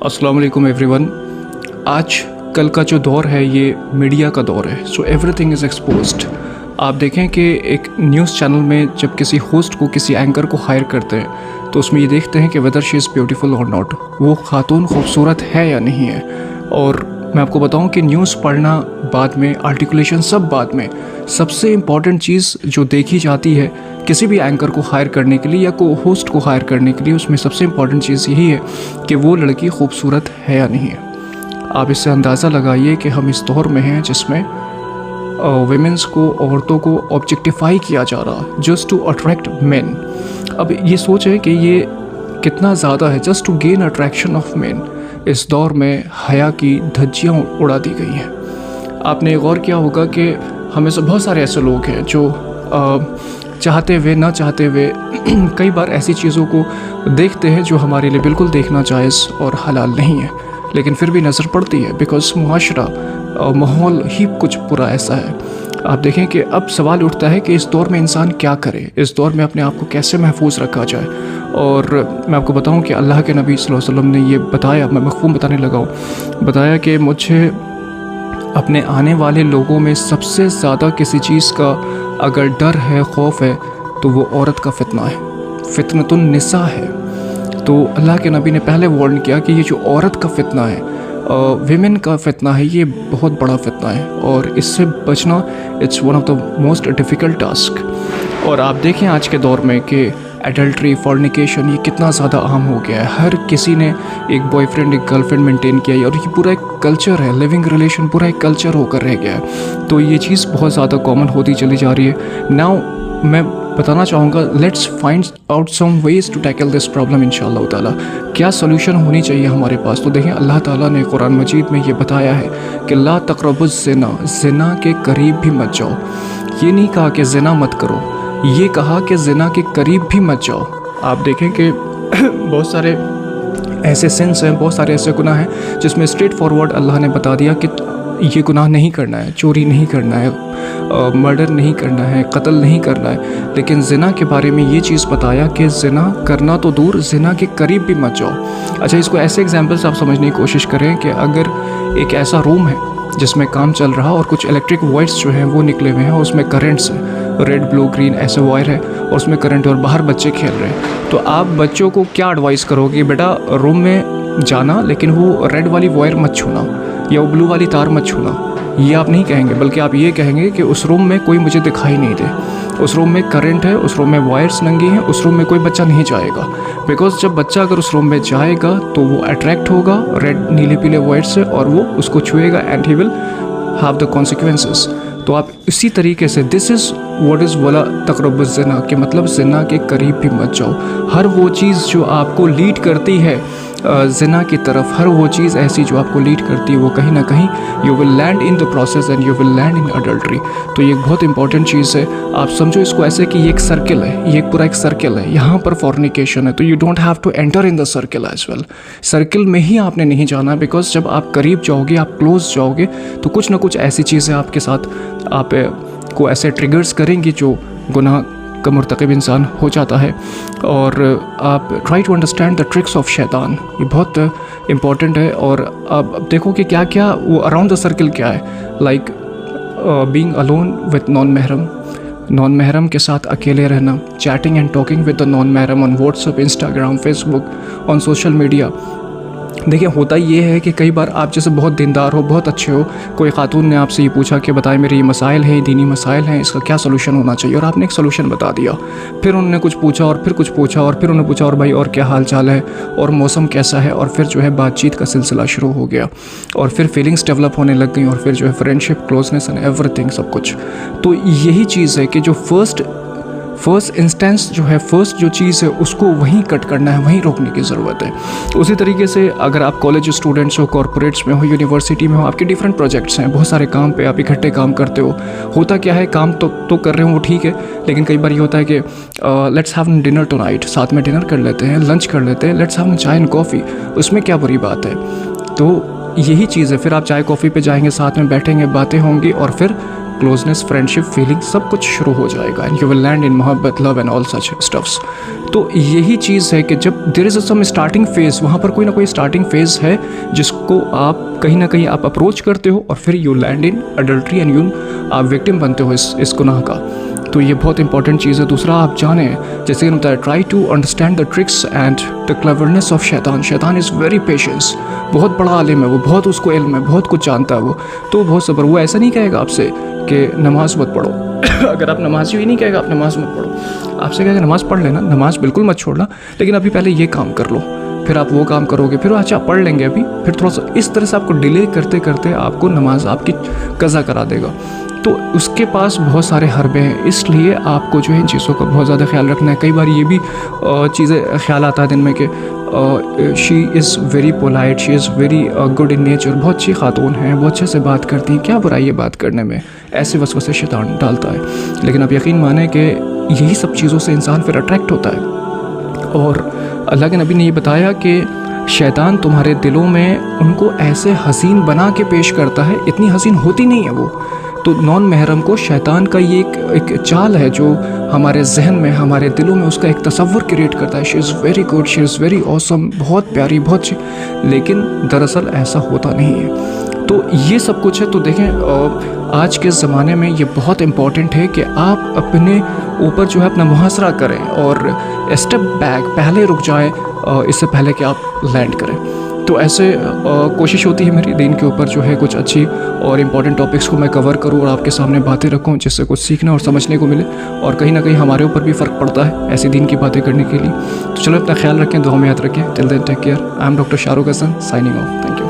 अस्सलाम वालेकुम एवरीवन। आज कल का जो दौर है ये मीडिया का दौर है। So everything is exposed. आप देखें कि एक न्यूज़ चैनल में जब किसी होस्ट को, किसी एंकर को हायर करते हैं तो उसमें ये देखते हैं कि वेदर शी इज़ ब्यूटीफुल और नॉट, वो खातून खूबसूरत है या नहीं है। और मैं आपको बताऊं कि न्यूज़ पढ़ना बाद में, आर्टिकुलेशन सब बाद में, सबसे इम्पॉर्टेंट चीज़ जो देखी जाती है किसी भी एंकर को हायर करने के लिए या को होस्ट को हायर करने के लिए, उसमें सबसे इम्पॉर्टेंट चीज़ यही है कि वो लड़की खूबसूरत है या नहीं है। आप इससे अंदाज़ा लगाइए कि हम इस दौर में हैं जिसमें विमेंस को, औरतों को ऑब्जेक्टिफाई किया जा रहा जस्ट टू अट्रैक्ट मेन। अब ये सोचें कि ये कितना ज़्यादा है, just to gain attraction of men. इस दौर में हया की धज्जियाँ उड़ा दी गई हैं। आपने गौर किया होगा कि हमें से बहुत सारे ऐसे लोग हैं जो चाहते हुए ना चाहते हुए कई बार ऐसी चीज़ों को देखते हैं जो हमारे लिए बिल्कुल देखना जायज़ और हलाल नहीं है, लेकिन फिर भी नज़र पड़ती है बिकॉज मुआशरा, माहौल ही कुछ पूरा ऐसा है। आप देखें कि अब सवाल उठता है कि इस दौर में इंसान क्या करे, इस दौर में अपने आप को कैसे महफूज रखा जाए। और मैं आपको बताऊं कि अल्लाह के नबी सल्लल्लाहु अलैहि वसल्लम ने ये बताया, मैं मफ़हूम बताने लगा हूँ, बताया कि मुझे अपने आने वाले लोगों में सबसे ज़्यादा किसी चीज़ का अगर डर है, खौफ है, तो वो औरत का फितना है, फितनतुन निसा है। तो अल्लाह के नबी ने पहले वार्न किया कि ये जो औरत का फितना है, विमेन का फितना है, ये बहुत बड़ा फितना है और इससे बचना it's one of the most difficult task. और आप देखें आज के दौर में कि एडल्ट्री, फॉर्निकेशन ये कितना ज़्यादा आम हो गया है। हर किसी ने एक बॉयफ्रेंड, एक गर्लफ्रेंड मेंटेन किया है और ये पूरा एक कल्चर है, लिविंग रिलेशन पूरा एक कल्चर होकर रह गया है। तो ये चीज़ बहुत ज़्यादा कॉमन होती चली जा रही है। नाउ मैं बताना चाहूँगा, let's find out some ways to tackle this problem इंशाअल्लाह ताला। क्या सोल्यूशन होनी चाहिए हमारे पास? तो देखें, अल्लाह ताला ने कुरान मजीद में ये बताया है कि ला तक़रबुज़ ज़िना, ज़िना के करीब भी मत जाओ। ये नहीं कहा कि ज़िना मत करो, ये कहा कि ज़िना के करीब भी मत जाओ। आप देखें कि बहुत सारे ऐसे सिंस हैं, बहुत सारे ऐसे गुनाह हैं जिसमें स्ट्रेट फॉरवर्ड अल्लाह ने बता दिया कि ये गुनाह नहीं करना है, चोरी नहीं करना है, मर्डर नहीं करना है, कत्ल नहीं करना है। लेकिन ज़िना के बारे में ये चीज़ बताया कि ज़िना करना तो दूर, ज़िना के करीब भी मत जाओ। अच्छा, इसको ऐसे एग्जांपल से आप समझने की कोशिश करें कि अगर एक ऐसा रूम है जिसमें काम चल रहा और कुछ इलेक्ट्रिक वायर्स जो हैं वो निकले हुए हैं और उसमें करंट्स हैं, रेड ब्लू ग्रीन ऐसे वायर है और उसमें करंट है और बाहर बच्चे खेल रहे हैं, तो आप बच्चों को क्या एडवाइस करोगे? बेटा रूम में जाना, लेकिन वो रेड वाली वायर मत छूना या वो ब्लू वाली तार मत छूना। ये आप नहीं कहेंगे, बल्कि आप ये कहेंगे कि उस रूम में कोई मुझे दिखाई नहीं दे, उस रूम में करंट है, उस रूम में वायर्स नंगी हैं, उस रूम में कोई बच्चा नहीं जाएगा। बिकॉज जब बच्चा अगर उस रूम में जाएगा तो वो अट्रैक्ट होगा रेड नीले पीले वायर से और वो उसको छुएगा and he will have the consequences. तो आप इसी तरीके से, दिस इज़ व्हाट इज़ वला तक़रबुज़ ज़िना, के मतलब ज़िना के करीब भी मत जाओ। हर वो चीज़ जो आपको लीड करती है ज़िना की तरफ, हर वो चीज़ ऐसी जो आपको लीड करती है, वो कहीं ना कहीं you will land in the process and you will land in adultery. तो ये एक बहुत इंपॉर्टेंट चीज़ है। आप समझो इसको ऐसे कि ये एक सर्किल है, ये एक पूरा एक सर्किल है, यहाँ पर फॉर्निकेशन है, तो you don't have to enter in the circle as well. Circle में ही आपने नहीं जाना, बिकॉज जब आप करीब जाओगे, आप क्लोज जाओगे, तो कुछ ना कुछ ऐसी चीज़ें आपके साथ आप को ऐसे ट्रिगर्स करेंगी जो गुनाह का मुर्तकिब इंसान हो जाता है। और आप try to understand the tricks of शैतान, ये बहुत इंपॉर्टेंट है। और अब देखो कि क्या क्या वो अराउंड द सर्किल क्या है, like being alone with non महरम के साथ अकेले रहना, chatting and talking with the non महरम on WhatsApp, Instagram, Facebook, on social media. देखिए, होता ये है कि कई बार आप जैसे बहुत दीनदार हो, बहुत अच्छे हो, कोई खातून ने आपसे ये पूछा कि बताएं मेरे ये मसाइल हैं, दीनी मसाइल हैं, इसका क्या सलूशन होना चाहिए, और आपने एक सलूशन बता दिया। फिर उन्होंने कुछ पूछा और फिर कुछ पूछा और फिर उन्होंने पूछा और भाई और क्या हाल चाल है और मौसम कैसा है, और फिर जो है बातचीत का सिलसिला शुरू हो गया और फिर फीलिंग्स डेवलप होने लग गई और फिर जो है फ्रेंडशिप, क्लोजनेस एंड एवरीथिंग, सब कुछ। तो यही चीज़ है कि जो फर्स्ट इंस्टेंस जो है, फर्स्ट जो चीज़ है, उसको वहीं कट करना है, वहीं रोकने की ज़रूरत है। उसी तरीके से अगर आप कॉलेज स्टूडेंट्स हो, कॉर्पोरेट्स में हो, यूनिवर्सिटी में हो, आपके डिफरेंट प्रोजेक्ट्स हैं, बहुत सारे काम पे आप इकट्ठे काम करते हो। होता क्या है, काम तो कर रहे हो वो ठीक है, लेकिन कई बार ये होता है कि लेट्स हैव डिनर टुनाइट, साथ में डिनर कर लेते हैं, लंच कर लेते हैं, लेट्स हैव चाय एंड कॉफ़ी, उसमें क्या बुरी बात है? तो यही चीज़ है। फिर आप चाय कॉफ़ी पे जाएंगे, साथ में बैठेंगे, बातें होंगी और फिर क्लोजनेस, फ्रेंडशिप, फीलिंग सब कुछ शुरू हो जाएगा and you will land in मोहब्बत, love and all such stuffs. तो यही चीज़ है कि जब there is some starting phase, वहाँ पर कोई ना कोई स्टार्टिंग फेज़ है जिसको आप कहीं ना कहीं आप अप्रोच करते हो और फिर you land in adultery and you आप विक्टिम बनते हो इस गुनाह का। तो ये बहुत इंपॉर्टेंट चीज़ है। दूसरा आप जाने, जैसे कि बताया, try to understand the tricks and the cleverness of शैतान। शैतान इज़ वेरी पेशेंस, बहुत बड़ा आलिम है वो, बहुत उसको इल्म है, बहुत कुछ जानता है वो, तो बहुत सब्र। वो ऐसा नहीं कहेगा आपसे कि नमाज मत पढ़ो अगर आप नमाजी ही नहीं कहेगा आप नमाज मत पढ़ो, आपसे कहेगा नमाज पढ़ लेना, नमाज बिल्कुल मत छोड़ना, लेकिन अभी पहले ये काम कर लो, फिर आप वो काम करोगे, फिर अच्छा पढ़ लेंगे अभी, फिर थोड़ा सा इस तरह से आपको डिले करते करते आपको नमाज आपकी कज़ा करा देगा। तो उसके पास बहुत सारे हरबे हैं, इसलिए आपको जो है इन चीज़ों का बहुत ज़्यादा ख्याल रखना है। कई बार ये भी चीज़ें ख्याल आता है दिन में कि she is very polite, she is very good in nature, बहुत अच्छी खातून हैं, बहुत अच्छे से बात करती हैं, क्या बुराई है बात करने में, ऐसे वसवसे शैतान डालता है। लेकिन आप यकीन माने कि यही सब चीज़ों से इंसान फिर अट्रैक्ट होता है। और अल्लाह के नबी ने ये बताया कि शैतान तुम्हारे दिलों में उनको ऐसे हसीन बना के पेश करता है, इतनी हसीन होती नहीं है वो। तो नॉन महरम को शैतान का ये एक चाल है जो हमारे जहन में, हमारे दिलों में उसका एक तसव्वुर क्रिएट करता है, she is very good, she is very awesome, बहुत प्यारी, बहुत अच्छी, लेकिन दरअसल ऐसा होता नहीं है। तो ये सब कुछ है। तो देखें आज के ज़माने में ये बहुत इम्पॉर्टेंट है कि आप अपने ऊपर जो है अपना मुहासरा करें और स्टेप बैक, पहले रुक जाएं इससे पहले कि आप लैंड करें। तो ऐसे कोशिश होती है मेरी दीन के ऊपर जो है कुछ अच्छी और इम्पॉर्टेंट टॉपिक्स को मैं कवर करूँ और आपके सामने बातें रखूँ जिससे कुछ सीखना और समझने को मिले, और कहीं ना कहीं हमारे ऊपर भी फ़र्क पड़ता है ऐसी दीन की बातें करने के लिए। तो चलो अपना ख्याल रखें, दुआ में याद रखें। Till then take care. I am doctor Shahrukh Hasan signing off. Thank you.